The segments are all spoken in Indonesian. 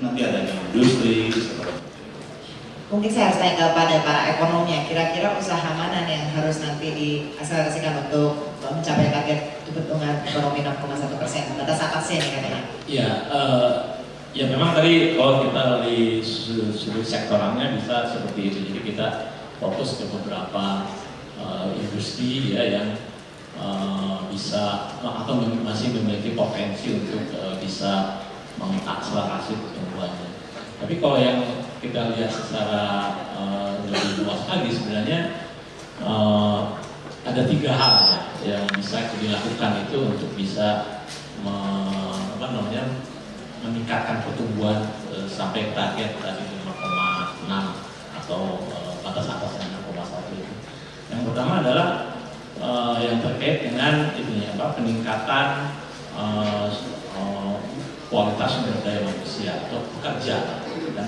nanti adanya industri. Mungkin saya harus tanya kepada para ekonomnya, kira-kira usaha mana nih yang harus nanti diakselerasikan untuk mencapai target pertumbuhan ekonomi 6,1%? Batas atasnya nih katanya. Iya, ya memang tadi kalau kita dari sudut sektoralnya bisa seperti itu. Jadi kita fokus ke beberapa industri ya yang bisa atau masih memiliki potensi untuk bisa mengakselerasi pertumbuhannya. Tapi kalau yang kita lihat secara lebih luas lagi sebenarnya ada 3 hal ya yang bisa dilakukan itu untuk bisa meningkatkan pertumbuhan sampai target tadi 5,6 atau batas atasnya 6,1 itu. Yang pertama adalah yang terkait dengan ini peningkatan kualitas sumber daya manusia atau pekerja, dan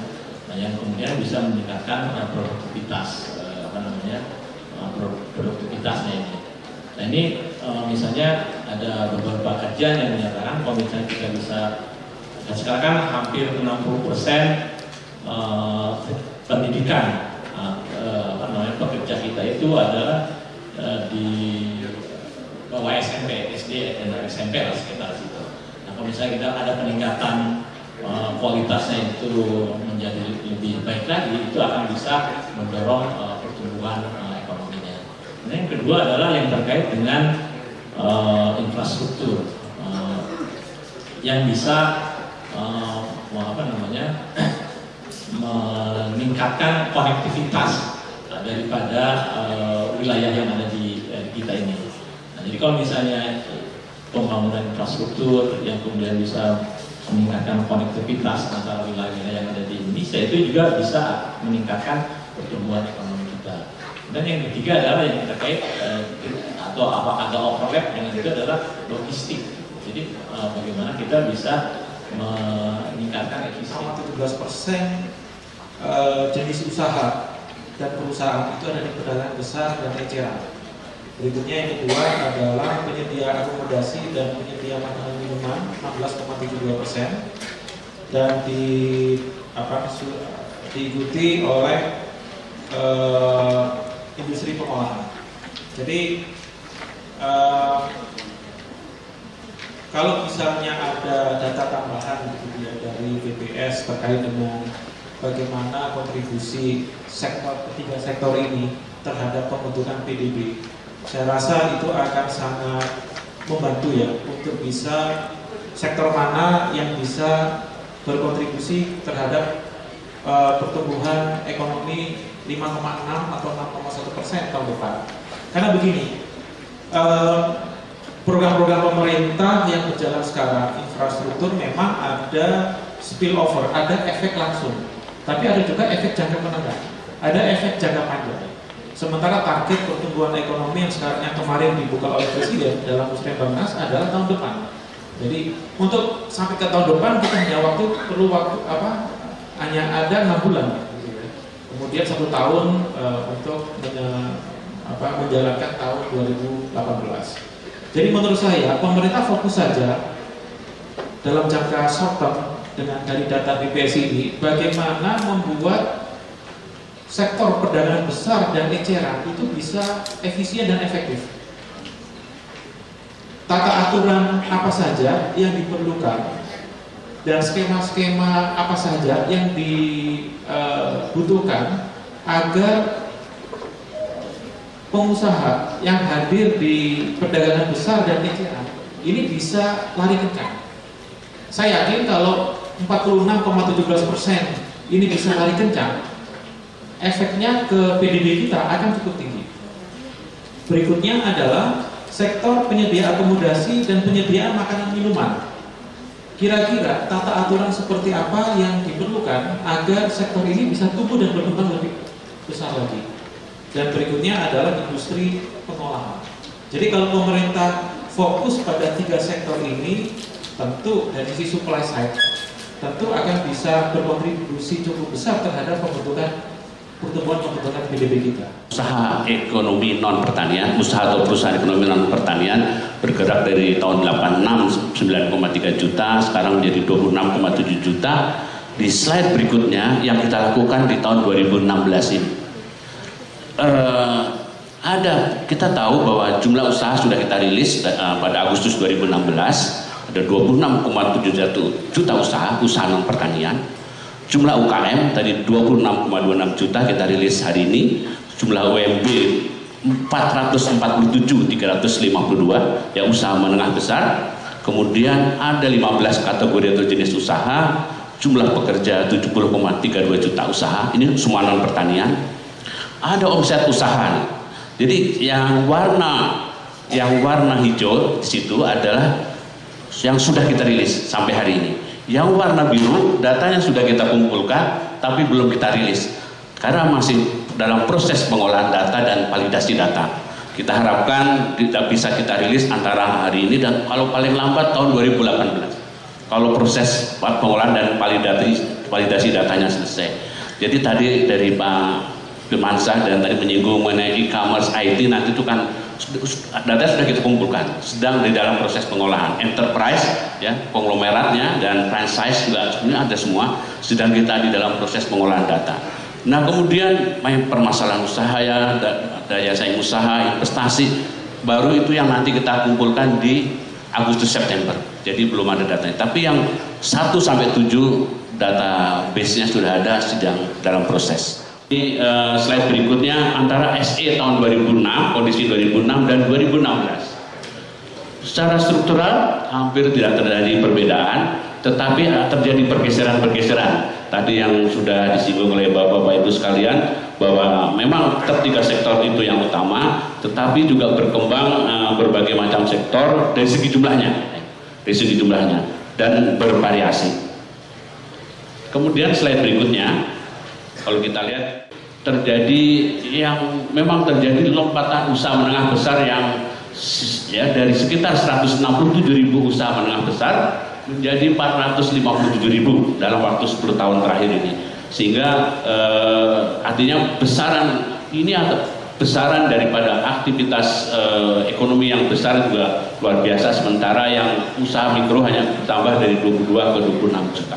yang kemudian bisa meningkatkan produktivitas produktivitasnya ini. Nah ini misalnya ada beberapa kajian yang menyatakan kalau misalnya kita bisa, dan sekarang kan hampir 60% pendidikan pekerja kita itu adalah di bawah SMP, SD dan SMP lah sekitar situ. Nah kalau misalnya kita ada peningkatan kualitasnya itu menjadi lebih baik lagi, itu akan bisa mendorong pertumbuhan ekonominya. Nah, yang kedua adalah yang terkait dengan infrastruktur yang bisa meningkatkan konektivitas daripada wilayah yang ada di kita ini. Nah, jadi kalau misalnya pembangunan infrastruktur yang kemudian bisa meningkatkan konektivitas antara wilayah yang ada di Indonesia, itu juga bisa meningkatkan pertumbuhan ekonomi kita. Dan yang ketiga adalah yang terkait atau agak overlap dengan itu adalah logistik. Jadi bagaimana kita bisa meningkatkan efisiensi. 17% jenis usaha dan perusahaan itu ada di pedagang besar dan eceran. Berikutnya yang kedua adalah penyedia akomodasi dan penyedia makanan minuman 16,72%, dan diikuti oleh industri pengolahan. Jadi kalau misalnya ada data tambahan gitu ya dari BPS terkait dengan bagaimana kontribusi ketiga sektor ini terhadap pembentukan PDB, saya rasa itu akan sangat membantu ya untuk bisa sektor mana yang bisa berkontribusi terhadap pertumbuhan ekonomi 5,6 atau 6,1% tahun depan. Karena begini, program-program pemerintah yang berjalan sekarang, infrastruktur memang ada spillover, ada efek langsung, tapi ada juga efek jangka menengah, ada efek jangka panjang. Sementara target pertumbuhan ekonomi yang kemarin dibuka oleh Presiden dalam Musrenbangnas adalah tahun depan. Jadi untuk sampai ke tahun depan kita hanya ada 6 bulan. Kemudian 1 tahun untuk menjalankan tahun 2018. Jadi menurut saya pemerintah fokus saja dalam jangka short term dari data BPS ini, bagaimana membuat sektor perdagangan besar dan eceran itu bisa efisien dan efektif. Tata aturan apa saja yang diperlukan dan skema-skema apa saja yang dibutuhkan agar pengusaha yang hadir di perdagangan besar dan eceran ini bisa lari kencang. Saya yakin kalau 46,17% ini bisa lari kencang, efeknya ke PDB kita akan cukup tinggi. Berikutnya adalah sektor penyedia akomodasi dan penyediaan makanan minuman. Kira-kira tata aturan seperti apa yang diperlukan agar sektor ini bisa tumbuh dan berkembang lebih besar lagi. Dan berikutnya adalah industri pengolahan. Jadi kalau pemerintah fokus pada 3 sektor ini, tentu dari sisi supply side, tentu akan bisa berkontribusi cukup besar terhadap pertumbuhan PDB kita. Usaha ekonomi non pertanian, usaha atau perusahaan ekonomi non pertanian bergerak dari tahun 86 9,3 juta, sekarang menjadi 26,7 juta. di slide berikutnya yang kita lakukan di tahun 2016 ini. Kita tahu bahwa jumlah usaha sudah kita rilis pada Agustus 2016, ada 26,71 juta usaha non pertanian. Jumlah UKM tadi 26,26 juta kita rilis hari ini. Jumlah UMB 447.352 yang usaha menengah besar. Kemudian ada 15 kategori atau jenis usaha. Jumlah pekerja 70,32 juta usaha. Ini semua non pertanian. Ada omset usaha. Jadi yang warna hijau di situ adalah yang sudah kita rilis sampai hari ini. Yang warna biru datanya sudah kita kumpulkan tapi belum kita rilis karena masih dalam proses pengolahan data dan validasi data. Kita harapkan bisa kita rilis antara hari ini dan kalau paling lambat tahun 2018. Kalau proses pengolahan dan validasi datanya selesai. Jadi tadi dari Pak Firmansyah dan tadi menyinggung mengenai e-commerce IT, nanti itu kan data sudah kita kumpulkan, sedang di dalam proses pengolahan. Enterprise, ya, konglomeratnya dan franchise juga sebenarnya ada semua, sedang kita di dalam proses pengolahan data. Nah kemudian permasalahan usaha ya, daya saing usaha, investasi, baru itu yang nanti kita kumpulkan di Agustus September. Jadi belum ada datanya. Tapi yang 1 sampai 7 database-nya sudah ada, sedang dalam proses. Di slide berikutnya antara SE tahun 2006, kondisi 2006 dan 2016. Secara struktural hampir tidak terjadi perbedaan, tetapi terjadi pergeseran-pergeseran. Tadi yang sudah disinggung oleh Bapak Ibu sekalian bahwa memang ketiga sektor itu yang utama, tetapi juga berkembang berbagai macam sektor dari segi jumlahnya, dan bervariasi. Kemudian slide berikutnya. Kalau kita lihat terjadi yang memang terjadi lompatan usaha menengah besar yang ya dari sekitar 167.000 usaha menengah besar menjadi 457.000 dalam waktu 10 tahun terakhir ini. Sehingga artinya besaran daripada aktivitas ekonomi yang besar juga luar biasa, sementara yang usaha mikro hanya bertambah dari 22 ke 26 juta.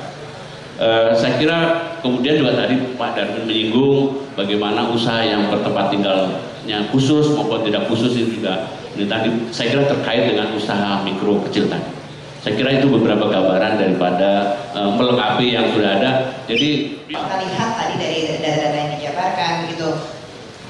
Saya kira kemudian juga tadi Pak Darmin menyinggung bagaimana usaha yang bertempat tinggalnya khusus maupun tidak khusus ini juga ini tadi saya kira terkait dengan usaha mikro kecil tadi. Saya kira itu beberapa gambaran daripada melengkapi yang sudah ada. Jadi kita lihat tadi dari data-data yang dijabarkan begitu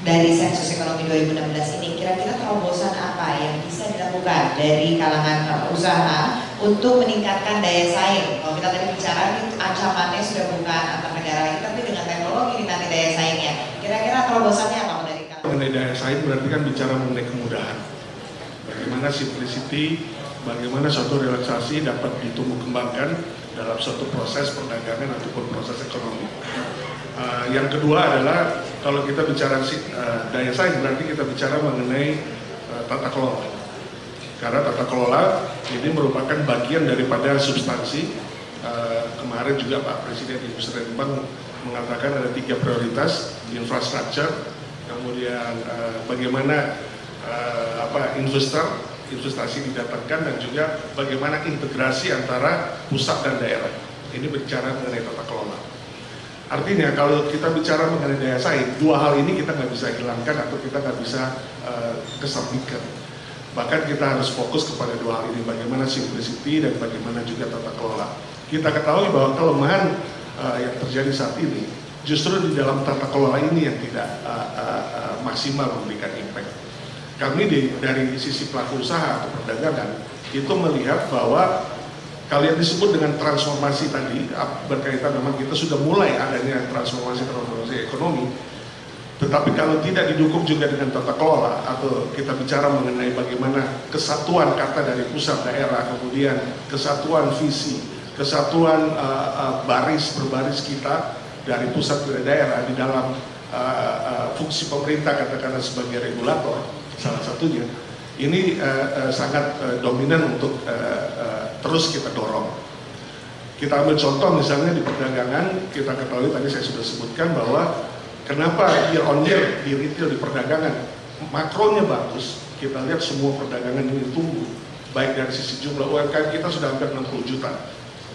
dari sensus ekonomi 2016 ini, kira-kira terobosan apa yang bisa dilakukan dari kalangan usaha untuk meningkatkan daya saing? Kalau kita tadi bicara ancamannya sudah bukan antar negara lagi, tapi dengan teknologi nanti daya saingnya. Kira-kira terobosannya apa dari kalangan? Mengenai daya saing berarti kan bicara mengenai kemudahan. Bagaimana simplicity, bagaimana suatu relaksasi dapat ditumbuh kembangkan dalam suatu proses perdagangan ataupun proses ekonomi. Yang kedua adalah kalau kita bicara daya saing berarti kita bicara mengenai tata kelola. Karena tata kelola ini merupakan bagian daripada substansi. Kemarin juga Pak Presiden Ibu Sri Mulyani mengatakan ada 3 prioritas: infrastruktur, kemudian bagaimana investasi didatangkan, dan juga bagaimana integrasi antara pusat dan daerah. Ini bicara mengenai tata kelola. Artinya kalau kita bicara mengenai daya saing, 2 hal ini kita nggak bisa hilangkan atau kita nggak bisa kesampingkan. Bahkan kita harus fokus kepada 2 hal ini, bagaimana simplicity dan bagaimana juga tata kelola. Kita ketahui bahwa kelemahan yang terjadi saat ini justru di dalam tata kelola ini yang tidak maksimal memberikan impact. Kami dari sisi pelaku usaha atau perdagangan itu melihat bahwa kalian disebut dengan transformasi tadi berkaitan memang kita sudah mulai adanya transformasi ekonomi, tetapi kalau tidak didukung juga dengan tata kelola atau kita bicara mengenai bagaimana kesatuan kata dari pusat daerah, kemudian kesatuan visi, kesatuan berbaris kita dari pusat ke daerah di dalam fungsi pemerintah katakanlah sebagai regulator salah satunya, ini sangat dominan untuk terus kita dorong. Kita ambil contoh misalnya di perdagangan, kita ketahui tadi saya sudah sebutkan bahwa kenapa year on year di retail di perdagangan makronya bagus. Kita lihat semua perdagangan ini tumbuh, baik dari sisi jumlah UMKM kita sudah hampir 60 juta,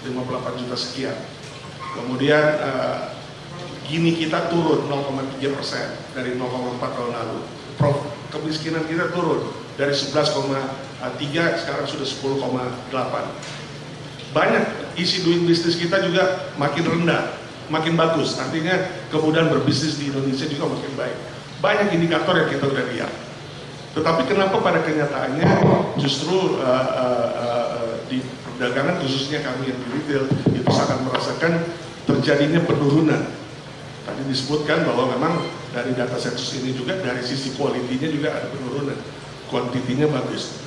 58 juta sekian. Kemudian Gini kita turun 0,3% dari 0,4 tahun lalu. Kemiskinan kita turun dari 11,3 sekarang sudah 10,8. Banyak isi doing bisnis kita juga makin rendah, makin bagus. Artinya kemudahan berbisnis di Indonesia juga makin baik. Banyak indikator yang kita udah lihat. Tetapi kenapa pada kenyataannya justru di perdagangan khususnya kami yang di retail itu sangat merasakan terjadinya penurunan. Tadi disebutkan bahwa memang dari data sensus ini juga dari sisi kualitinya juga ada penurunan, kuantitinya bagus.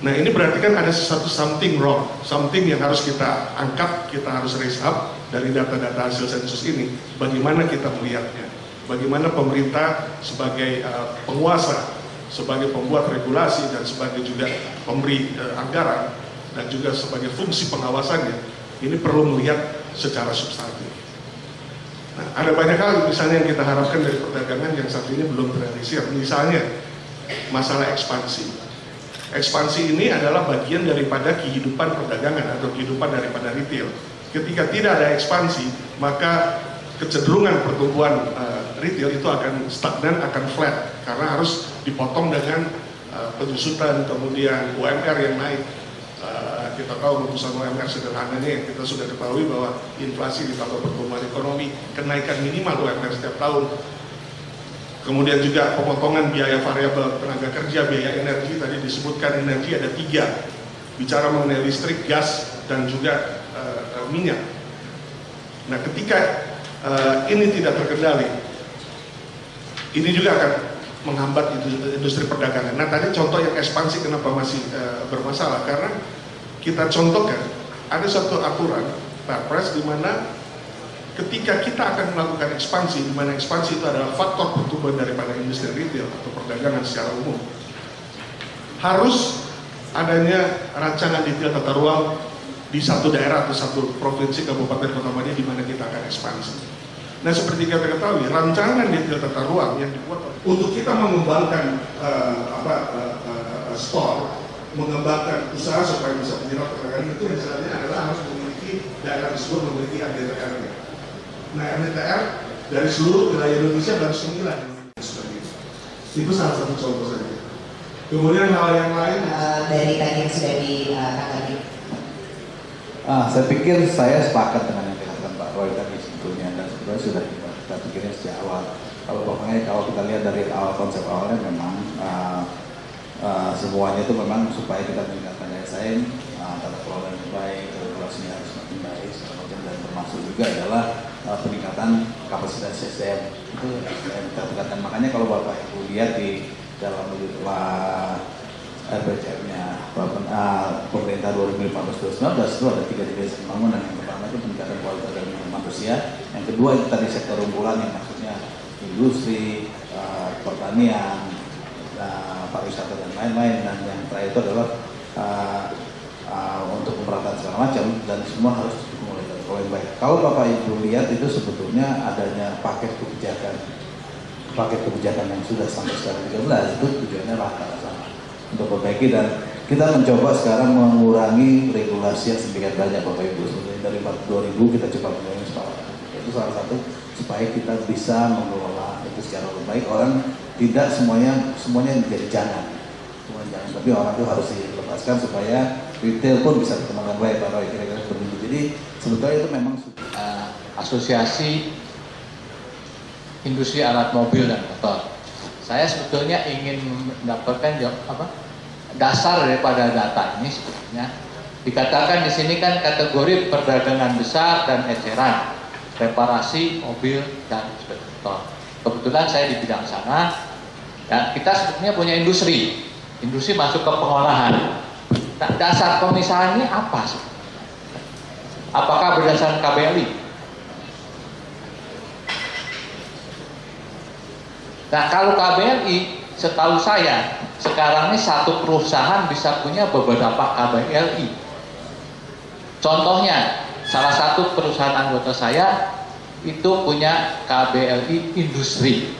Nah ini berarti kan ada sesuatu something wrong, something yang harus kita angkat, kita harus raise up dari data-data hasil sensus ini. Bagaimana kita melihatnya? Bagaimana pemerintah sebagai penguasa, sebagai pembuat regulasi dan sebagai juga pemberi anggaran dan juga sebagai fungsi pengawasannya, ini perlu melihat secara substantif. Nah, ada banyak hal misalnya yang kita harapkan dari perdagangan yang saat ini belum terrealisir. Misalnya masalah ekspansi. Ekspansi ini adalah bagian daripada kehidupan perdagangan atau kehidupan daripada retail. Ketika tidak ada ekspansi, maka kecenderungan pertumbuhan retail itu akan stagnan, akan flat karena harus dipotong dengan penyusutan, kemudian UMR yang naik. Kita tahu rumusan UMR sederhananya yang kita sudah ketahui bahwa inflasi ditambah pertumbuhan ekonomi, kenaikan minimal UMR setiap tahun. Kemudian juga pemotongan biaya variabel tenaga kerja, biaya energi, tadi disebutkan energi ada 3. Bicara mengenai listrik, gas, dan juga minyak. Nah ketika ini tidak terkendali, ini juga akan menghambat industri perdagangan. Nah tadi contoh yang ekspansi kenapa masih bermasalah, karena kita contohkan ada suatu aturan Perpres di mana ketika kita akan melakukan ekspansi, di mana ekspansi itu adalah faktor pertumbuhan daripada industri retail atau perdagangan secara umum, harus adanya rancangan detail tata ruang di satu daerah atau satu provinsi, kabupaten, kota media di mana kita akan ekspansi. Nah seperti kita ketahui, rancangan detail tata ruang yang dibuat untuk kita mengembangkan store, mengembangkan usaha supaya bisa menyerap perdagangan itu misalnya adalah harus memiliki daerah tersebut memiliki RDTR-nya. Nah RDTR dari seluruh wilayah Indonesia baru 9 itu salah satu contoh saja. Kemudian hal yang lain dari tadi yang sudah ditanggapi. Saya pikir saya sepakat dengan yang dikatakan Pak Roy tadi sebetulnya, dan sebetulnya sudah kita pikirnya sejak awal. Kalau kita lihat dari awal, konsep awalnya memang semuanya itu memang supaya kita meningkatkan daya saing, tata kelola yang baik, regulasinya harus semakin baik, dan termasuk juga adalah peningkatan kapasitas SDM. Itu yang kita tingkatkan. Makanya kalau Bapak Ibu lihat di dalam RPJM-nya pemerintah 2015-2019 itu ada 3 dimensi pembangunan. Yang pertama itu peningkatan kualitas dan manusia, yang kedua itu tadi sektor unggulan yang maksudnya industri, pertanian, pariwisata dan lain-lain, dan yang terakhir itu adalah untuk pemerataan segala macam, dan semua harus dimulai dari yang baik. Kalau Bapak Ibu lihat itu sebetulnya adanya paket kebijakan yang sudah sampai sekarang 13 itu tujuannya rata sama untuk perbaiki, dan kita mencoba sekarang mengurangi regulasi yang sedemikian banyak Bapak Ibu. Sebenarnya dari 42.000 kita coba mengurangi itu salah satu supaya kita bisa mengelola itu secara lebih baik. Orang tidak semuanya menjadi jangan, tapi orang itu harus dilepaskan supaya retail pun bisa berkembang baik. Pak Roy kira-kira seperti itu. Jadi sebetulnya itu memang asosiasi industri alat mobil dan motor. Saya sebetulnya ingin mendapatkan dasar daripada data ini. Sebetulnya dikatakan di sini kan kategori perdagangan besar dan eceran, reparasi mobil dan sepeda motor. Kebetulan saya di bidang sana, dan kita sebetulnya punya industri masuk ke pengolahan. Nah, dasar pemisahan ini apa sih? Apakah berdasarkan KBLI? Nah, kalau KBLI, setahu saya, sekarang ini satu perusahaan bisa punya beberapa KBLI. Contohnya, salah satu perusahaan anggota saya itu punya KBLI industri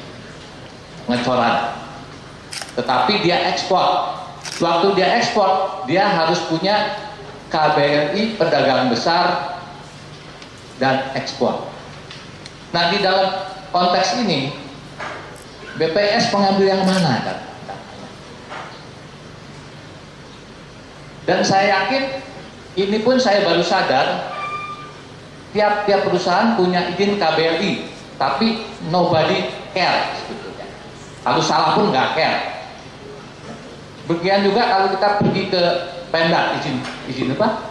ngecoran, tetapi dia ekspor. Waktu dia ekspor, dia harus punya KBLI pedagang besar dan ekspor. Nah, di dalam konteks ini BPS mengambil yang mana kan? Dan saya yakin ini pun saya baru sadar tiap perusahaan punya izin KBLI, tapi nobody care sebetulnya. Kalau salah pun nggak care. Begitu juga kalau kita pergi ke Pemda izin apa?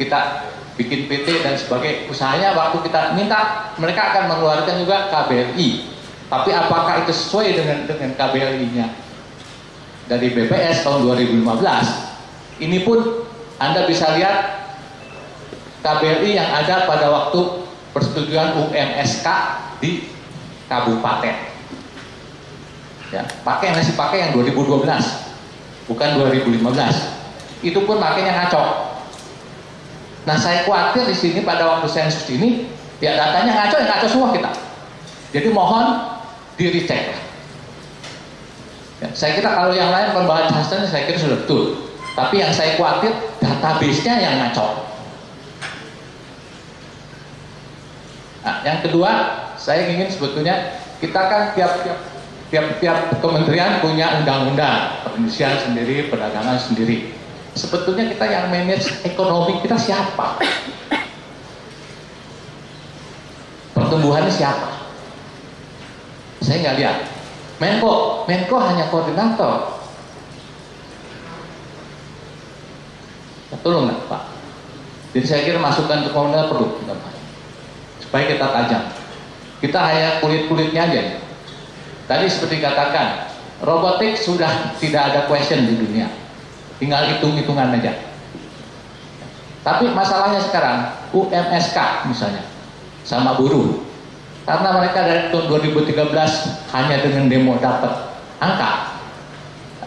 Kita bikin PT dan sebagai usahanya, waktu kita minta mereka akan mengeluarkan juga KBLI. Tapi apakah itu sesuai dengan KBLI-nya dari BPS tahun 2015? Ini pun Anda bisa lihat KBLI yang ada pada waktu persetujuan UMSK di kabupaten. Ya, masih pakai yang 2012, bukan 2015. Itu pun makanya ngaco. Nah, saya khawatir di sini pada waktu sensus ini, ya datanya ngaco semua kita. Jadi mohon di-recheck. Ya, saya kira kalau yang lain pembahasannya saya kira sudah betul. Tapi yang saya khawatir database-nya yang ngaco. Nah, yang kedua, saya ingin sebetulnya kita kan tiap kementerian punya undang-undang, perindustrian sendiri, perdagangan sendiri. Sebetulnya kita yang manage ekonomi kita siapa? Pertumbuhannya siapa? Saya nggak lihat. Menko hanya koordinator. Betul nggak, Pak? Jadi saya kira masukan untuk koordinator perlu, supaya kita tajam. Kita hanya kulit-kulitnya aja. Tadi seperti katakan, robotik sudah tidak ada question di dunia. Tinggal hitung-hitungan aja. Tapi masalahnya sekarang UMSK misalnya sama buruh, karena mereka dari tahun 2013 hanya dengan demo dapat angka,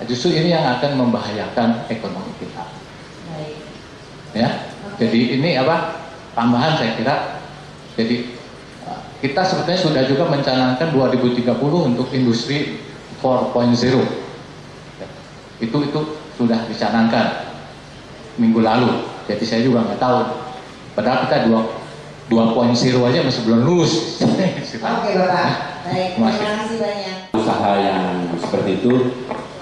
justru ini yang akan membahayakan ekonomi kita. Ya, jadi ini apa tambahan saya kira. Jadi kita sebetulnya sudah juga mencanangkan 2030 untuk industri 4.0. Itu sudah dicanangkan minggu lalu. Jadi saya juga nggak tahu. Padahal kita 2.0 aja masih belum lulus. Oke Bapak, baik. Terima kasih banyak. Usaha yang seperti itu,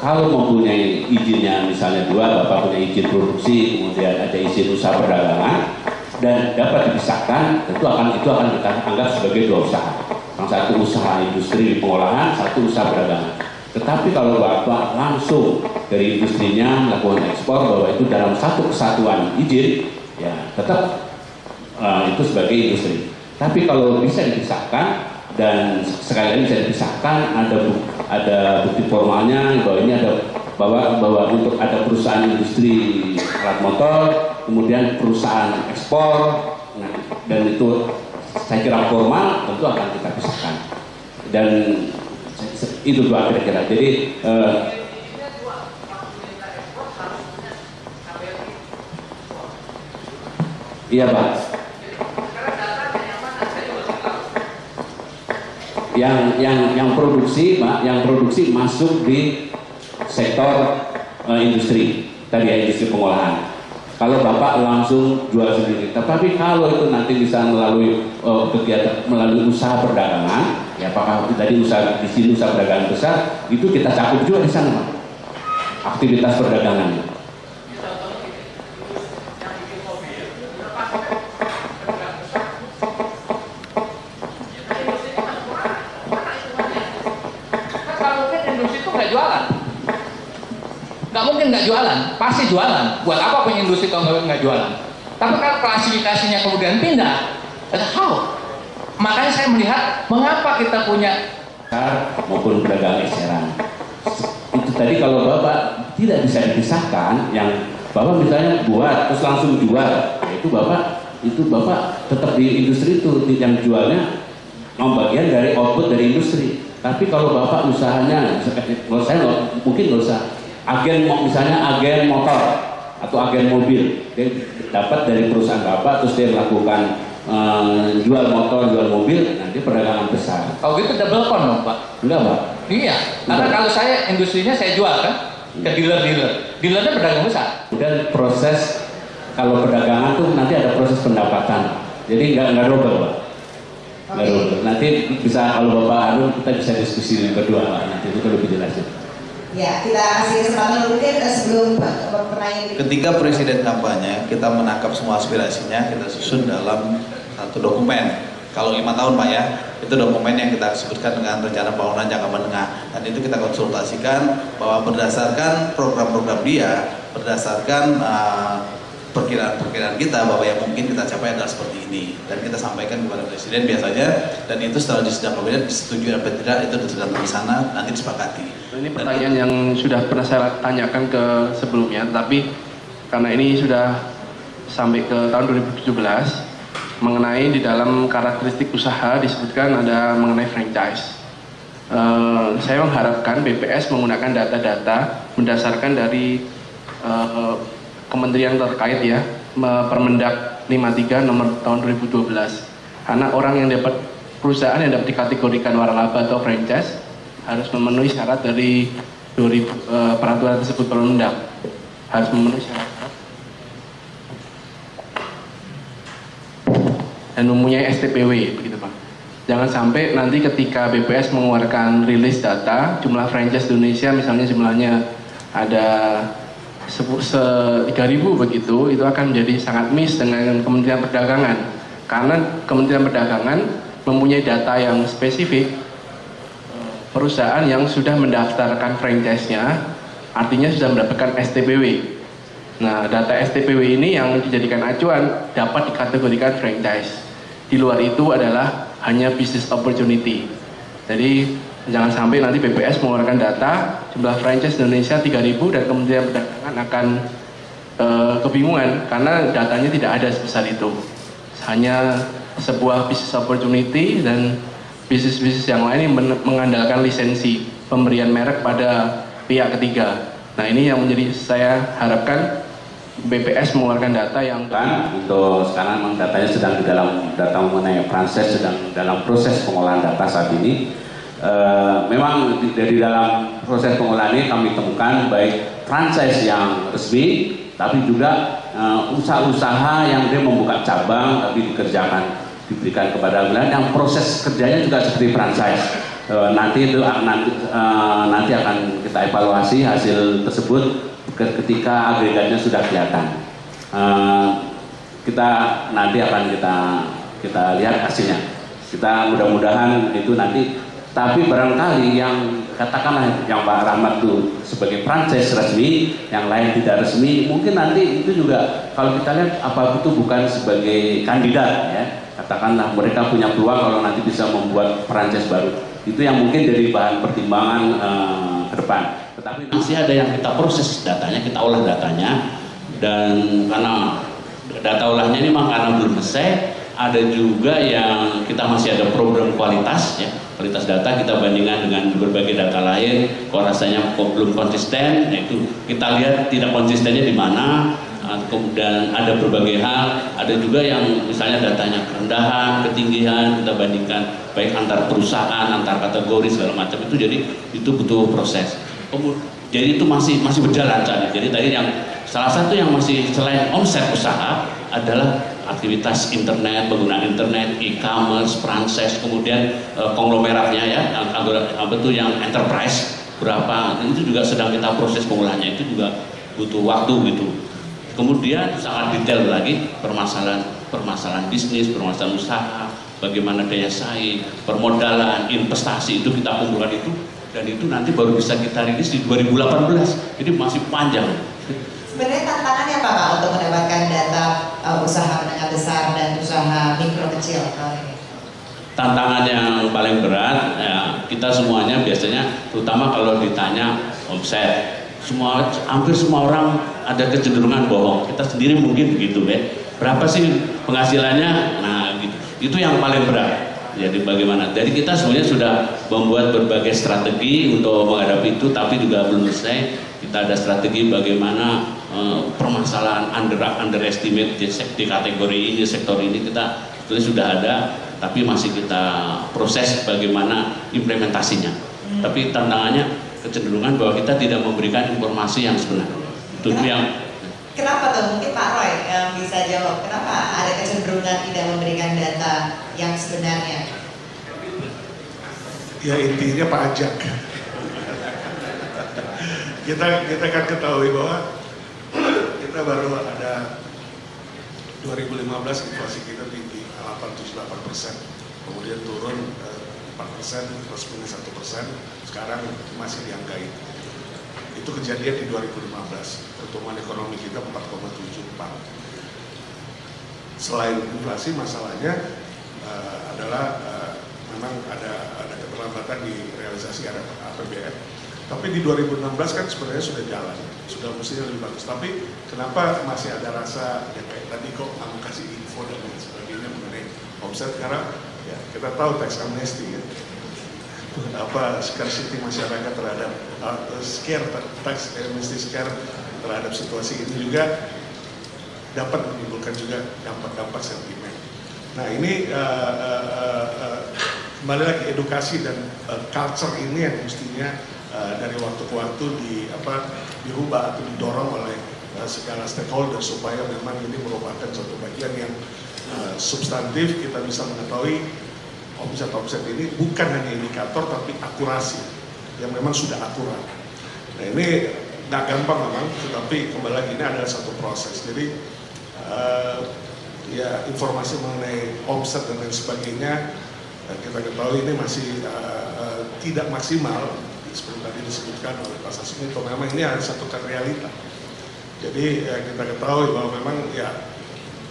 kalau mempunyai izinnya misalnya 2, Bapak punya izin produksi, kemudian ada izin usaha perdagangan, dan dapat dipisahkan, tentu itu akan kita anggap sebagai 2 usaha. Yang satu usaha industri pengolahan, satu usaha perdagangan. Tetapi kalau Bapak langsung dari industrinya melakukan ekspor, bahwa itu dalam satu kesatuan izin, ya tetap itu sebagai industri. Tapi kalau bisa dipisahkan, dan sekali lagi bisa dipisahkan, ada bukti formalnya bahwa ini ada bahwa untuk ada perusahaan industri alat motor, kemudian perusahaan ekspor, dan itu saya kira formal, tentu akan kita pisahkan. Dan itu dua kira-kira. Jadi iya Pak. Yang produksi Pak, yang produksi masuk di sektor industri tadi ya, industri pengolahan. Kalau Bapak langsung jual sendiri, tapi kalau itu nanti bisa melalui kegiatan, melalui usaha perdagangan, ya apakah tadi usaha di sini usaha perdagangan besar, itu kita cakup juga di sana Pak, aktivitas perdagangan. Nggak mungkin nggak jualan, pasti jualan. Buat apa punya industri kalau nggak jualan? Tapi kalau klasifikasinya kemudian pindah, how? Makanya saya melihat mengapa kita punya maupun pedagang eceran. Itu tadi kalau Bapak tidak bisa dipisahkan, yang Bapak misalnya buat terus langsung jual, ya itu Bapak tetap di industri itu, yang jualnya bagian dari output dari industri. Tapi kalau Bapak usahanya, kalau saya mungkin nggak usah. Misalnya agen motor atau agen mobil, dia dapat dari perusahaan Bapak, terus dia melakukan jual motor, jual mobil, nanti perdagangan besar. Kalau gitu double con dong Pak? Enggak Pak? Iya, karena kalau saya industrinya saya jual kan ke dealernya pedagang besar. Dan proses, kalau perdagangan tuh nanti ada proses pendapatan. Jadi nggak double Pak. Nggak double. Nanti bisa kalau Bapak Anu kita bisa diskusi berdua Pak. Nanti itu lebih jelas. Ya, kita kasih kesempatan mungkin sebelum pertanyaan. Ketika presiden kampanye, kita menangkap semua aspirasinya, kita susun dalam satu dokumen. Kalau 5 tahun Pak ya, itu dokumen yang kita sebutkan dengan rencana pembangunan jangka menengah. Dan itu kita konsultasikan bahwa berdasarkan program-program dia, berdasarkan perkiraan-perkiraan kita bahwa yang mungkin kita capai adalah seperti ini. Dan kita sampaikan kepada presiden biasanya, dan itu setelah disidang kabinet disetujui atau tidak, itu sedang di sana, nanti disepakati. Ini pertanyaan yang sudah pernah saya tanyakan ke sebelumnya, tapi karena ini sudah sampai ke tahun 2017, mengenai di dalam karakteristik usaha disebutkan ada mengenai franchise. Saya mengharapkan BPS menggunakan data-data berdasarkan dari kementerian terkait ya, Permendak 53 nomor tahun 2012. Karena orang yang dapat perusahaan yang dapat dikategorikan waralaba atau franchise harus memenuhi syarat dari peraturan tersebut Permendak, harus memenuhi syarat dan mempunyai STPW begitu Pak. Jangan sampai nanti ketika BPS mengeluarkan rilis data jumlah franchise Indonesia misalnya jumlahnya ada 3.000 begitu, itu akan menjadi sangat miss dengan Kementerian Perdagangan, karena Kementerian Perdagangan mempunyai data yang spesifik perusahaan yang sudah mendaftarkan franchise-nya, artinya sudah mendapatkan STPW. Nah, data STPW ini yang dijadikan acuan dapat dikategorikan franchise. Di luar itu adalah hanya business opportunity. Jadi jangan sampai nanti BPS mengeluarkan data jumlah franchise Indonesia 3.000 dan Kementerian Perdagangan akan kebingungan karena datanya tidak ada sebesar itu. Hanya sebuah business opportunity dan bisnis-bisnis yang lain yang mengandalkan lisensi pemberian merek pada pihak ketiga. Nah, ini yang menjadi saya harapkan BPS mengeluarkan data yang untuk sekarang memang datanya sedang di dalam data mengenai franchise sedang dalam proses pengolahan data saat ini. Memang dari dalam proses pengolahan ini kami temukan baik franchise yang resmi, tapi juga usaha-usaha yang dia membuka cabang tapi diberikan kepada wilayah yang proses kerjanya juga seperti franchise. Nanti akan kita evaluasi hasil tersebut ketika agregatnya sudah kelihatan. Kita nanti akan kita lihat hasilnya. Kita mudah-mudahan itu nanti. Tapi barangkali yang katakanlah yang Pak Rahmat itu sebagai franchise resmi, yang lain tidak resmi, mungkin nanti itu juga kalau kita lihat apa itu bukan sebagai kandidat ya. Katakanlah mereka punya peluang kalau nanti bisa membuat franchise baru. Itu yang mungkin jadi bahan pertimbangan ke depan. Tetapi masih ada yang kita proses datanya, kita olah datanya, dan karena data olahnya ini memang karena belum selesai, ada juga yang kita masih ada program kualitas ya, kualitas data kita bandingkan dengan berbagai data lain, kok rasanya kok belum konsisten, yaitu kita lihat tidak konsistennya di mana. Kemudian ada berbagai hal, ada juga yang misalnya datanya kerendahan, ketinggian, kita bandingkan baik antar perusahaan, antar kategori segala macam itu, jadi itu butuh proses. Jadi itu masih berjalan saat ini. Jadi tadi yang salah satu yang masih selain omset usaha adalah aktivitas internet, penggunaan internet, e-commerce, franchise, kemudian konglomeratnya ya, apa itu yang enterprise berapa, itu juga sedang kita proses pengolahannya, itu juga butuh waktu gitu. Kemudian sangat detail lagi permasalahan bisnis, permasalahan usaha, bagaimana daya saing, permodalan, investasi, itu kita kumpulkan itu, dan itu nanti baru bisa kita rilis di 2018. Jadi masih panjang. Sebenarnya tantangannya apa Pak untuk mendapatkan data usaha menengah besar dan usaha mikro kecil tahun ini? Tantangan yang paling berat ya, kita semuanya biasanya, terutama kalau ditanya omset, hampir semua orang ada kecenderungan bohong. Kita sendiri mungkin begitu ya. Berapa sih penghasilannya? Nah gitu. Itu yang paling berat. Jadi bagaimana? Jadi kita sebenarnya sudah membuat berbagai strategi untuk menghadapi itu, tapi juga belum selesai. Kita ada strategi bagaimana permasalahan underestimate di kategori ini, sektor ini kita sudah ada, tapi masih kita proses bagaimana implementasinya. Tapi tantangannya kecenderungan bahwa kita tidak memberikan informasi yang sebenarnya. Itu yang Kenapa tuh? Mungkin Pak Roy yang bisa jawab. Kenapa ada kecenderungan tidak memberikan data yang sebenarnya? Ya intinya pajak. kita kan ketahui bahwa kita baru ada 2015 inflasi kita tinggi 8,78%, kemudian turun 4%, plus minus 1%, sekarang masih di angka itu. Itu kejadian di 2015, pertumbuhan ekonomi kita 4,74. Selain inflasi, masalahnya adalah memang ada keterlambatan di realisasi APBN. Tapi di 2016 kan sebenarnya sudah jalan, sudah mestinya lebih bagus. Tapi kenapa masih ada rasa ya kayak tadi kok kamu kasih info dan lain sebagainya mengenai omset, karena ya kita tahu tax amnesty ya. Apa scarcity masyarakat terhadap tax amnesty scare terhadap situasi ini juga dapat menimbulkan juga dampak sentimen. Nah ini kembali lagi edukasi dan culture ini yang mestinya dari waktu ke waktu dirubah atau didorong oleh segala stakeholder supaya memang ini merupakan suatu bagian yang substantif. Kita bisa mengetahui omset ini bukan hanya indikator tapi akurasi yang memang sudah akurat. Nah ini nggak gampang memang, tetapi kembali lagi ini adalah satu proses. Jadi ya informasi mengenai omset dan lain sebagainya kita ketahui ini masih tidak maksimal seperti tadi disebutkan oleh Pak Sasmito. Memang ini harus satu realita. Jadi kita ketahui bahwa memang ya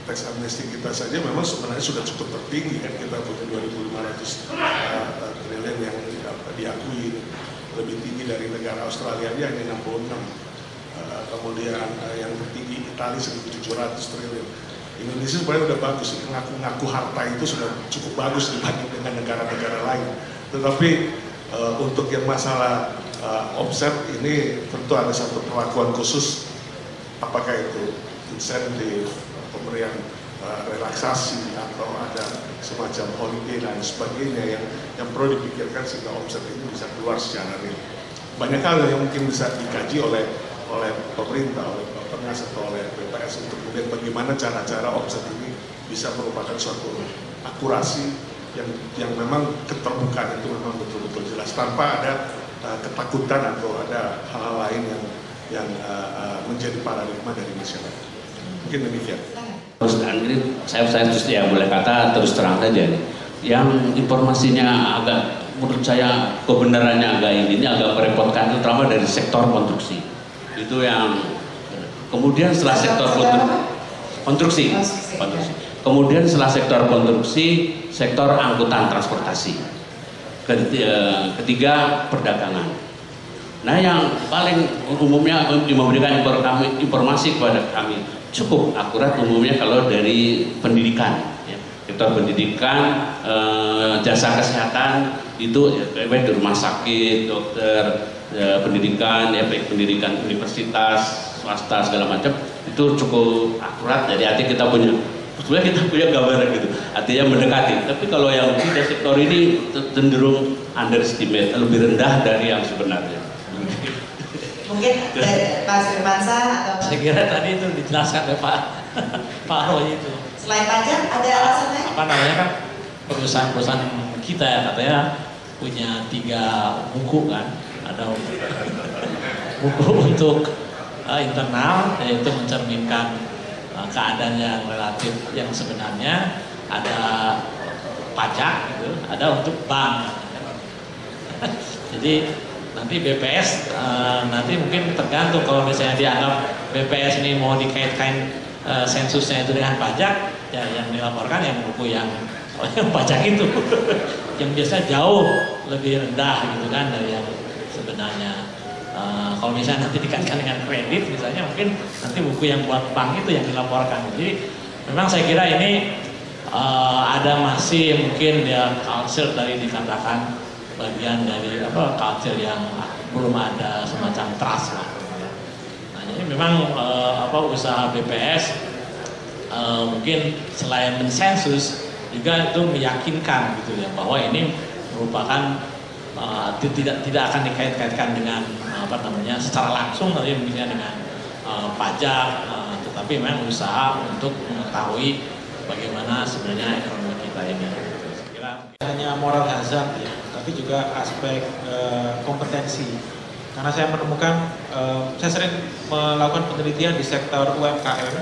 tax amnesty kita saja memang sebenarnya sudah cukup tertinggi kan, kita punya 2.500 triliun yang diakui lebih tinggi dari negara Australia aja hanya 66. Kemudian yang tertinggi Italia 1.700 triliun. Indonesia sebenarnya udah bagus, ngaku-ngaku harta itu sudah cukup bagus dibanding dengan negara-negara lain. Tetapi untuk yang masalah omset ini tentu ada satu perlakuan khusus, apakah itu insentif, pemberian relaksasi atau ada semacam holiday dan sebagainya yang perlu dipikirkan sehingga omset ini bisa keluar secara real. Banyak hal yang mungkin bisa dikaji oleh pemerintah, oleh Bappenas atau oleh BPS untuk kemudian bagaimana cara-cara omset ini bisa merupakan suatu akurasi yang memang keterbukaan itu memang betul-betul jelas tanpa ada ketakutan atau ada hal-hal lain yang menjadi paradigma dari masyarakat. Mungkin demikian. Terus ini saya terus ya boleh kata terus terang saja nih. Yang informasinya agak menurut saya kebenarannya agak ini agak merepotkan, terutama dari sektor konstruksi. Itu yang kemudian setelah sektor konstruksi. Kemudian setelah sektor konstruksi, sektor angkutan transportasi. Ketiga perdagangan. Nah yang paling umumnya memberikan informasi kepada kami cukup akurat umumnya kalau dari pendidikan, ya. Sektor pendidikan, jasa kesehatan itu ya, di rumah sakit, dokter, pendidikan, ya baik pendidikan universitas, swasta segala macam itu cukup akurat. Jadi artinya kita punya gambaran gitu, artinya mendekati. Tapi kalau yang tidak sektor ini cenderung underestimate, lebih rendah dari yang sebenarnya. Mungkin dari Pak Firmansyah atau saya kira tadi itu dijelaskan oleh Pak Roy itu. Selain pajak ada alasannya? Apa namanya kan perusahaan-perusahaan kita ya katanya punya 3 buku kan, ada buku untuk internal yaitu mencerminkan keadaan yang relatif yang sebenarnya, ada pajak gitu, ada untuk bank. Jadi nanti BPS nanti mungkin tergantung kalau misalnya dianggap BPS ini mau dikait-kain sensusnya itu dengan pajak, ya yang dilaporkan yang buku yang pajak itu yang biasanya jauh lebih rendah gitu kan dari yang sebenarnya. Kalau misalnya nanti dikaitkan dengan kredit misalnya, mungkin nanti buku yang buat bank itu yang dilaporkan. Jadi memang saya kira ini ada masih mungkin ya culture dari dikatakan bagian dari culture yang belum ada semacam trust lah. Nah, jadi memang usaha BPS mungkin selain mensensus juga itu meyakinkan gitu ya bahwa ini merupakan tidak akan dikait-kaitkan dengan secara langsung, tapi mungkin dengan pajak tetapi memang usaha untuk mengetahui bagaimana sebenarnya ekonomi kita ini. Saya kira hanya moral hazard ya, tapi juga aspek kompetensi. Karena saya menemukan, saya sering melakukan penelitian di sektor UMKM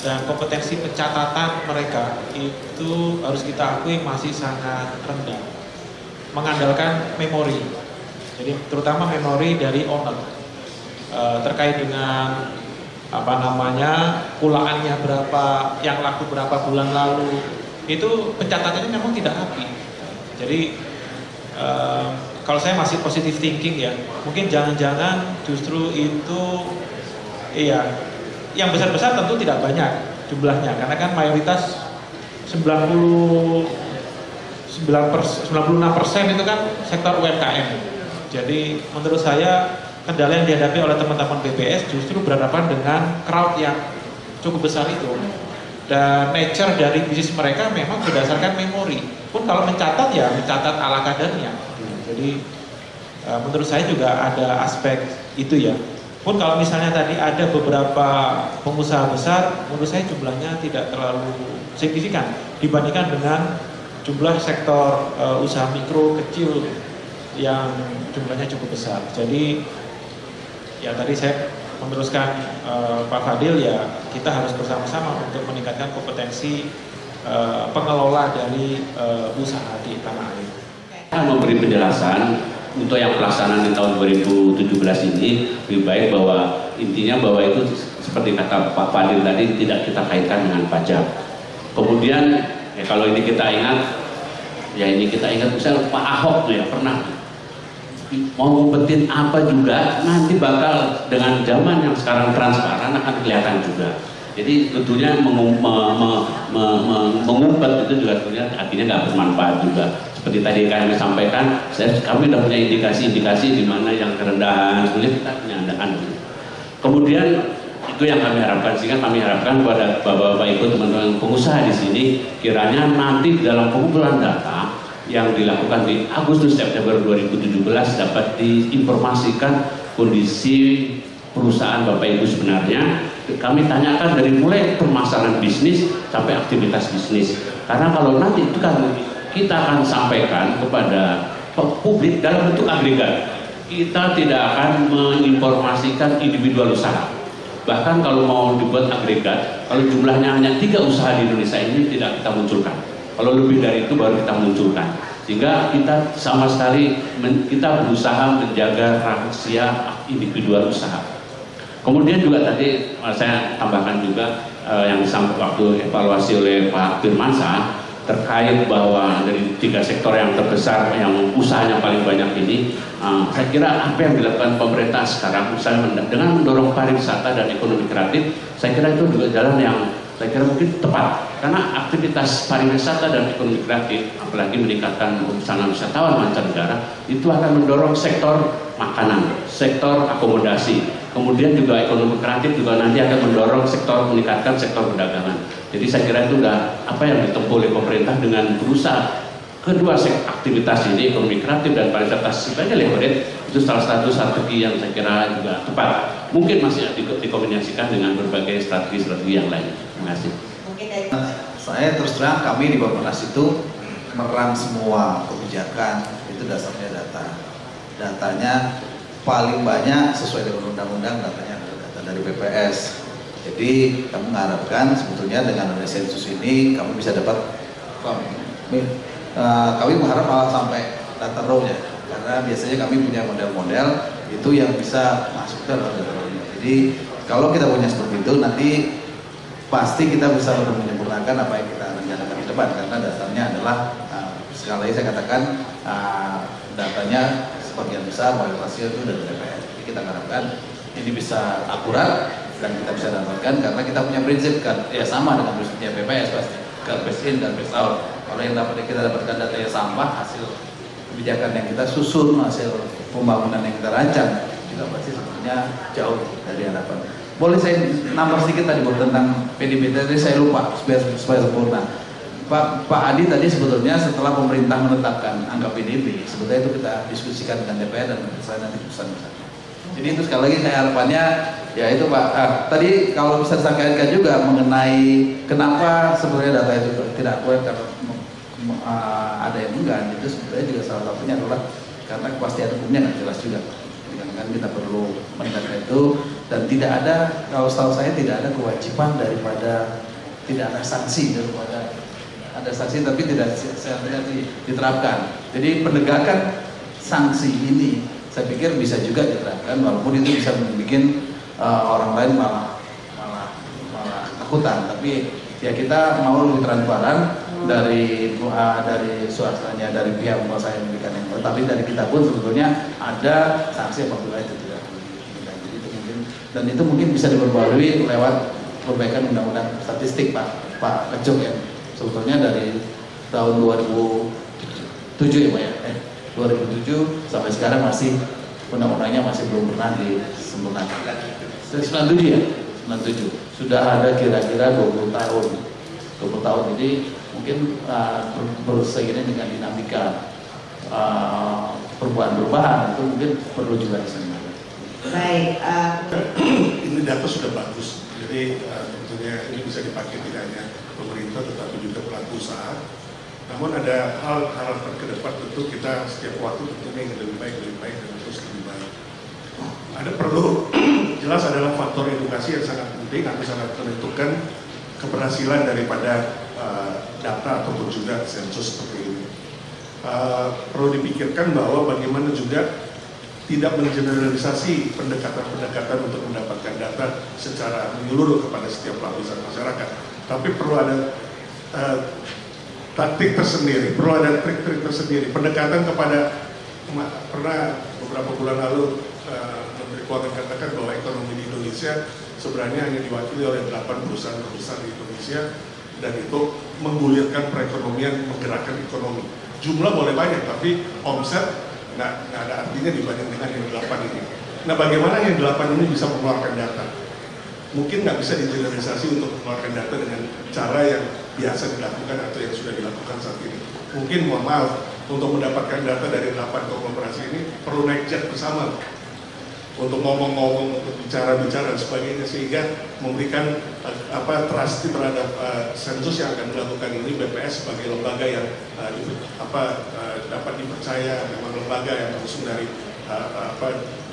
dan kompetensi pencatatan mereka itu harus kita akui masih sangat rendah. Mengandalkan memori, jadi terutama memori dari owner terkait dengan kulaannya berapa, yang laku berapa bulan lalu, itu pencatatannya memang tidak rapi. Jadi kalau saya masih positive thinking ya, mungkin jangan-jangan justru itu, yang besar-besar tentu tidak banyak jumlahnya, karena kan mayoritas 96% itu kan sektor UMKM. Jadi menurut saya kendala yang dihadapi oleh teman-teman BPS justru berhadapan dengan crowd yang cukup besar itu. Dan nature dari bisnis mereka memang berdasarkan memori. Pun kalau mencatat ya mencatat ala kadarnya. Jadi menurut saya juga ada aspek itu ya. Pun kalau misalnya tadi ada beberapa pengusaha besar, menurut saya jumlahnya tidak terlalu signifikan dibandingkan dengan jumlah sektor usaha mikro kecil yang jumlahnya cukup besar. Jadi ya tadi saya meneruskan Pak Fadil, ya kita harus bersama-sama untuk meningkatkan kompetensi pengelola dari usaha di tanah air. Saya memberi penjelasan untuk yang pelaksanaan di tahun 2017 ini, lebih baik bahwa intinya bahwa itu seperti kata Pak Fadil tadi, tidak kita kaitkan dengan pajak. Kemudian ya kalau ini kita ingat, misalnya Pak Ahok ya pernah mau ngumpetin apa juga, nanti bakal dengan zaman yang sekarang transparan akan kelihatan juga. Jadi tentunya mengumpet itu juga tentunya akhirnya nggak bermanfaat juga. Seperti tadi kami sampaikan, kami sudah punya indikasi-indikasi di mana yang kerendahan, sulit kita penyandakan. Kemudian itu yang kami harapkan, sehingga kami harapkan kepada bapak-bapak ibu, teman-teman pengusaha di sini, kiranya nanti dalam pengumpulan data yang dilakukan di Agustus September 2017 dapat diinformasikan kondisi perusahaan bapak ibu sebenarnya. Kami tanyakan dari mulai permasalahan bisnis sampai aktivitas bisnis. Karena kalau nanti itu kan kita akan sampaikan kepada publik dalam bentuk agregat. Kita tidak akan menginformasikan individual usaha. Bahkan kalau mau dibuat agregat, kalau jumlahnya hanya 3 usaha di Indonesia ini tidak kita munculkan. Kalau lebih dari itu baru kita munculkan. Sehingga kita sama sekali kita berusaha menjaga rahasia individual usaha. Kemudian juga tadi saya tambahkan juga yang disampaikan waktu evaluasi oleh Pak Firmansyah terkait bahwa dari 3 sektor yang terbesar yang usahanya paling banyak ini, saya kira apa yang dilakukan pemerintah sekarang misalnya dengan mendorong pariwisata dan ekonomi kreatif, saya kira itu juga jalan yang saya kira mungkin tepat, karena aktivitas pariwisata dan ekonomi kreatif, apalagi meningkatkan pemesanan wisatawan mancanegara, itu akan mendorong sektor makanan, sektor akomodasi, kemudian juga ekonomi kreatif juga nanti akan mendorong sektor, meningkatkan sektor perdagangan. Jadi saya kira itu udah apa yang ditempuh oleh pemerintah dengan berusaha kedua aktivitas ini, ekonomi kreatif dan pariwisata sebagai leverage, itu salah satu strategi yang saya kira juga tepat. Mungkin masih dikombinasikan dengan berbagai strategi-strategi yang lain. Terima kasih. Saya terus terang, kami di Bappenas itu merang semua kebijakan, itu dasarnya data. Datanya paling banyak sesuai dengan undang-undang, datanya adalah data dari BPS. Jadi kami mengharapkan sebetulnya dengan adanya sensus ini kami bisa dapat, kami mengharap malah sampai data raw-nya, karena biasanya kami punya model-model itu yang bisa masuk ke dalam data raw-nya. Jadi kalau kita punya seperti itu, nanti pasti kita bisa menyempurnakan apa yang kita rencanakan di depan, karena dasarnya adalah sekali lagi saya katakan datanya sebagian besar mayoritasnya itu dari BPS. Jadi kita harapkan ini bisa akurat dan kita bisa dapatkan, karena kita punya prinsip kan ya sama dengan prinsipnya BPS pasti, garbage in dan garbage out. Kalau yang kita dapatkan datanya sampah, hasil kebijakan yang kita susun, hasil pembangunan yang kita rancang, kita pasti sebenarnya jauh dari harapan. Boleh saya nambah sedikit tadi tentang PDB, tadi saya lupa supaya sempurna. Pak Adi tadi sebetulnya setelah pemerintah menetapkan angka PDB, sebetulnya itu kita diskusikan dengan DPR dan saya nanti keputusan. Jadi itu sekali lagi saya harapannya Ya itu Pak, tadi kalau bisa disampaikan juga mengenai kenapa sebenarnya data itu tidak akurat karena ada yang enggan, itu sebenarnya juga salah satunya adalah karena kepastian hukumnya nggak jelas juga. Kan kita perlu menegakkan itu, dan tidak ada, kalau setahu saya tidak ada kewajiban daripada, tidak ada sanksi daripada, ada sanksi tapi tidak diterapkan. Jadi penegakan sanksi ini saya pikir bisa juga diterapkan, walaupun itu bisa membuat orang lain malah takutan. Tapi ya kita mau lebih transparan dari swastanya, dari pihak penguasa yang memberikan yang tapi dari kita pun sebetulnya ada sanksi apabila itu tidak. Jadi itu mungkin, dan itu mungkin bisa diperbarui lewat perbaikan undang-undang statistik Pak Kecuk ya. Sebetulnya dari tahun 2007 ya Pak ya, 2007 sampai sekarang masih undang-undangnya masih belum pernah disempurnakan. 97 ya, 97 sudah ada kira-kira 20 tahun. Jadi mungkin berseiring dengan dinamika perubahan itu mungkin perlu juga disampaikan. Baik, ini data sudah bagus, jadi tentunya ini bisa dipakai tidak hanya pemerintah tetapi juga pelaku usaha. Namun ada hal ke depan tentu kita setiap waktu tentunya ingin lebih baik dan terus lebih baik. Ada perlu jelas adalah faktor edukasi yang sangat penting atau sangat menentukan keberhasilan daripada data ataupun juga sensus seperti ini. Perlu dipikirkan bahwa bagaimana juga tidak mengeneralisasi pendekatan untuk mendapatkan data secara menyeluruh kepada setiap lapisan masyarakat, tapi perlu ada taktik tersendiri, perlu ada trik-trik tersendiri, pendekatan kepada, pernah beberapa bulan lalu Menteri Keuangan katakan bahwa ekonomi di Indonesia sebenarnya hanya diwakili oleh 8 perusahaan terbesar di Indonesia, dan itu menggulirkan perekonomian, menggerakkan ekonomi. Jumlah boleh banyak, tapi omset nggak ada artinya dibanding dengan yang 8 ini. Nah, bagaimana yang 8 ini bisa mengeluarkan data? Mungkin nggak bisa digeneralisasi untuk mengeluarkan data dengan cara yang biasa dilakukan atau yang sudah dilakukan saat ini. Mungkin mohon maaf, untuk mendapatkan data dari 8 konglomerasi ini perlu naik jet bersama untuk ngomong-ngomong, untuk bicara-bicara dan sebagainya, sehingga memberikan trust terhadap sensus yang akan dilakukan ini. BPS sebagai lembaga yang dapat dipercaya, memang lembaga yang langsung dari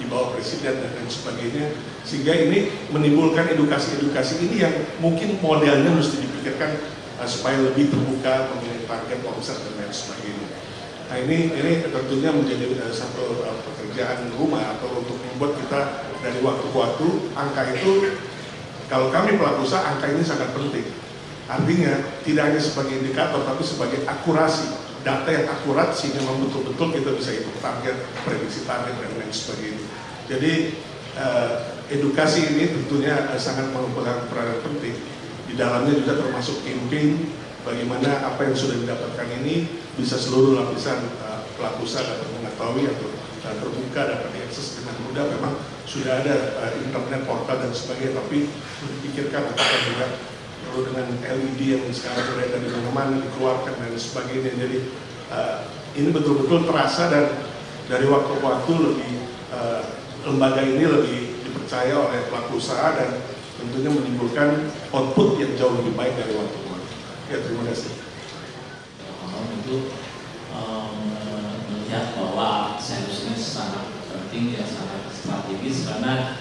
di bawah presiden dan sebagainya, sehingga ini menimbulkan edukasi ini yang mungkin modelnya mesti dipikirkan supaya lebih terbuka mengenai target omset dan lain sebagainya. Nah, ini tentunya menjadi satu pekerjaan rumah atau untuk membuat kita dari waktu ke waktu. Angka itu, kalau kami pelaku usaha, angka ini sangat penting. Artinya tidak hanya sebagai indikator tapi sebagai akurasi, data yang akurat sehingga betul-betul kita bisa hitung target, prediksi target dan lain sebagainya. Jadi edukasi ini tentunya sangat memegang peranan penting. Di dalamnya juga termasuk campaign bagaimana apa yang sudah didapatkan ini bisa seluruh lapisan pelaku usaha dapat mengetahui atau terbuka, dapat diakses dengan mudah. Memang sudah ada internet portal dan sebagainya, tapi dipikirkan apakah juga perlu dengan LED yang sekarang beredar di mana-mana dikeluarkan dan sebagainya. Jadi ini betul-betul terasa, dan dari waktu ke waktu lebih lembaga ini lebih dipercaya oleh pelaku usaha dan tentunya menimbulkan output yang jauh lebih baik dari waktu ke waktu. Ya, terima kasih. Untuk melihat bahwa sensus ini sangat penting, ya sangat strategis, karena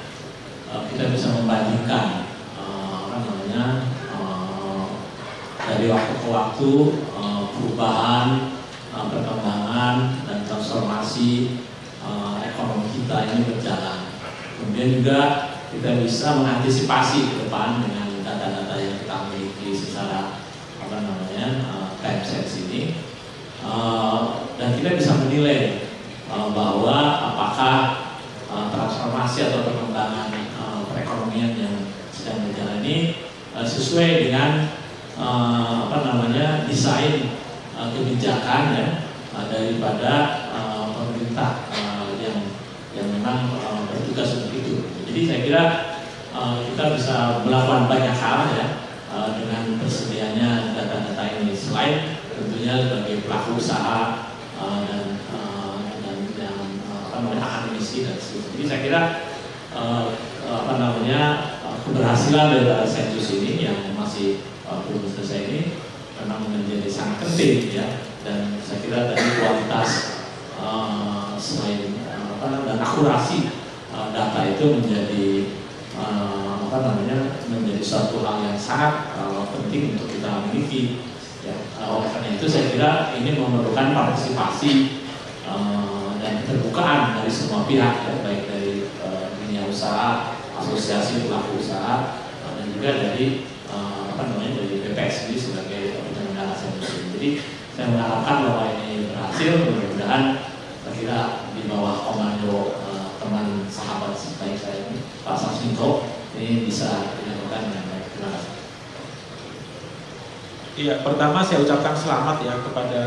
kita bisa membandingkan dari waktu ke waktu perubahan, perkembangan dan transformasi ekonomi kita ini berjalan. Kemudian juga kita bisa mengantisipasi ke depan dengan data-data yang kita miliki secara time series ini, dan kita bisa menilai bahwa apakah transformasi atau perkembangan perekonomian yang sedang berjalan ini sesuai dengan desain kebijakan ya daripada pemerintah yang memang bertugas untuk itu. Jadi saya kira kita bisa melakukan banyak hal ya dengan bersedianya data-data ini, selain tentunya sebagai pelaku usaha dan yang hak emisi dan sebagainya. Jadi saya kira keberhasilan dari sensus ini yang masih belum selesai ini memang menjadi sangat penting ya, dan saya kira tadi kualitas selain dan akurasi data itu menjadi menjadi suatu hal yang sangat penting untuk kita miliki ya. Oleh karena itu saya kira ini memerlukan partisipasi dan keterbukaan dari semua pihak ya, baik dari dunia usaha, asosiasi pelaku usaha, dan juga dari dari BPS sendiri sebagai penyelenggara sensus. Jadi saya mengharapkan bahwa ini berhasil, mudah-mudahan kira di bawah komando teman sahabat baik saya ini Pak Samsinto ini bisa dilakukan dengan baik. Terima kasih. Iya, pertama saya ucapkan selamat ya kepada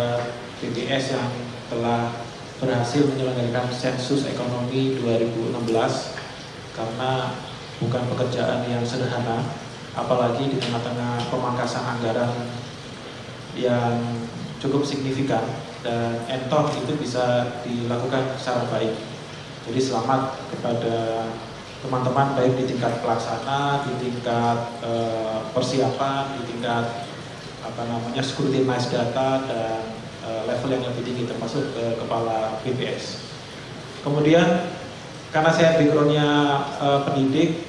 BPS yang telah berhasil menyelenggarakan sensus ekonomi 2016, karena bukan pekerjaan yang sederhana, apalagi di tengah-tengah pemangkasan anggaran yang cukup signifikan, dan entoh itu bisa dilakukan secara baik. Jadi selamat kepada teman-teman baik di tingkat pelaksana, di tingkat persiapan, di tingkat scrutinize data, dan level yang lebih tinggi termasuk kepala BPS. Kemudian karena saya backgroundnya pendidik,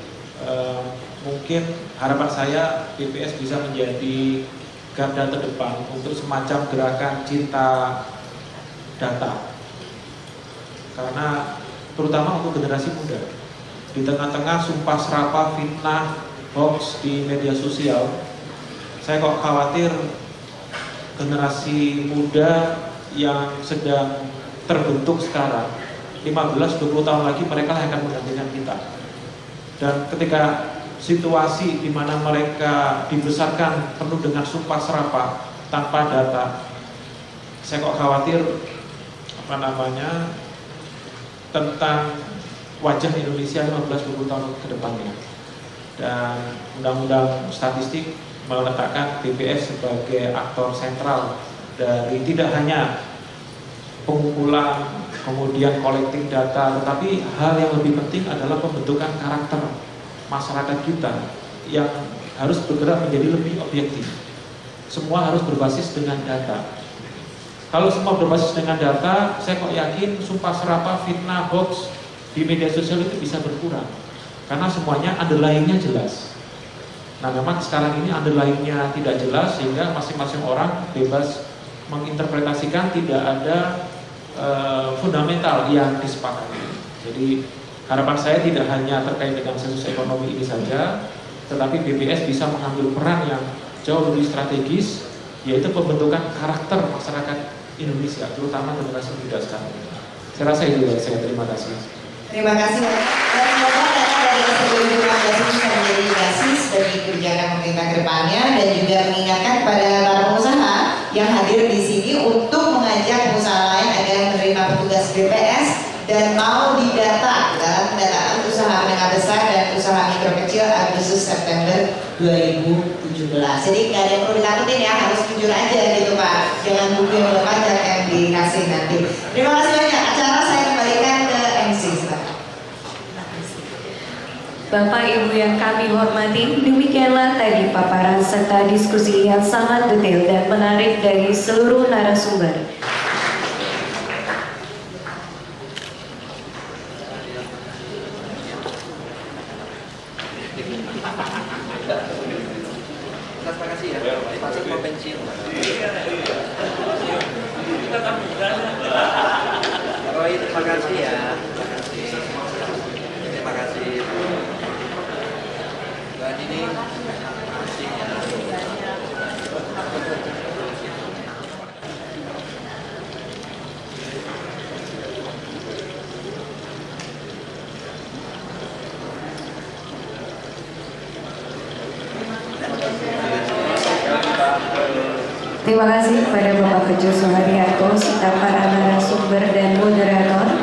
mungkin harapan saya BPS bisa menjadi garda terdepan untuk semacam gerakan cinta data, karena terutama untuk generasi muda di tengah-tengah sumpah serapah, fitnah, hoax di media sosial, saya kok khawatir generasi muda yang sedang terbentuk sekarang 15-20 tahun lagi mereka akan menggantikan kita. Dan ketika situasi di mana mereka dibesarkan penuh dengan sumpah serapah tanpa data, saya kok khawatir tentang wajah Indonesia 15-20 tahun ke depannya. Dan undang-undang statistik meletakkan BPS sebagai aktor sentral dari tidak hanya pengumpulan, kemudian collecting data, tetapi hal yang lebih penting adalah pembentukan karakter masyarakat kita yang harus bergerak menjadi lebih objektif. Semua harus berbasis dengan data. Kalau semua berbasis dengan data, saya kok yakin sumpah serapah, fitnah, hoax di media sosial itu bisa berkurang, karena semuanya underlying-nya jelas. Nah, memang sekarang ini underlying-nya tidak jelas, sehingga masing-masing orang bebas menginterpretasikan, tidak ada fundamental yang disepakati. Jadi harapan saya tidak hanya terkait dengan sensus ekonomi ini saja, tetapi BPS bisa mengambil peran yang jauh lebih strategis, yaitu pembentukan karakter masyarakat Indonesia, terutama generasi muda sekarang. Saya rasa itu dari saya. Terima kasih. Terima kasih. Dan semoga data dari SPB 2015 bisa menjadi basis bagi kebijakan pemerintah ke depannya, dan juga mengingatkan kepada para pengusaha yang hadir di sini untuk mengajak pengusaha lain agar menerima petugas BPS dan mau didata dalam pendataan usaha menengah besar dan usaha mikro kecil Agustus September 2017. Jadi nggak ada yang perlu ditakutin ya, harus jujur aja gitu Pak. Jangan buku yang berpajak yang dikasih nanti. Terima kasih banyak. Acara saya kembalikan ke MC. Bapak Ibu yang kami hormati, demikianlah tadi paparan serta diskusi yang sangat detail dan menarik dari seluruh narasumber. Terima kasih kepada Bapak Kejo Suharyanto serta para narasumber dan moderator.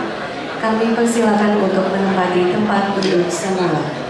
Kami persilakan untuk menempati tempat duduk semula.